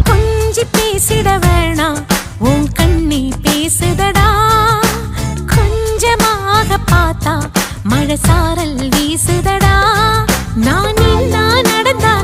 கொஞ்சி பேசிட வேணாம் உன் கண்ணி பேசுதடா கொஞ்சமாக பார்த்தா மழை சாரல் வீசுதடா நான் நடந்தா